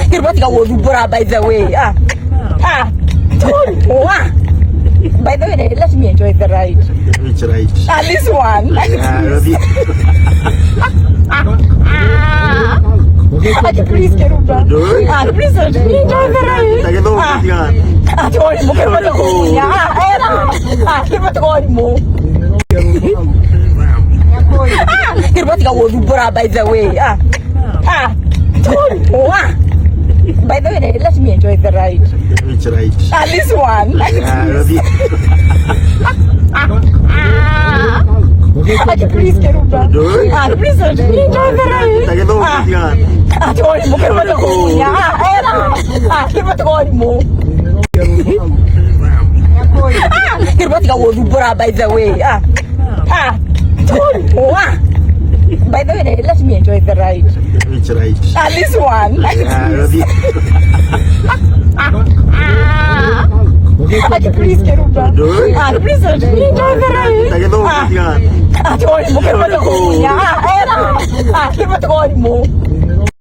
Kirumba was by the way. By the way, let me enjoy the ride. Which ride? This one. Please, Kirumba. Please enjoy the ride. I told him, Kirumba was by the way. By the way, let me enjoy the ride. Which ride? This one. Please, Kirumba. Please enjoy the ride. I told him, Kirumba was by the way. By the way, let me enjoy the ride. Which ride? This one. Please, Kirumba. Please enjoy the ride. I told him,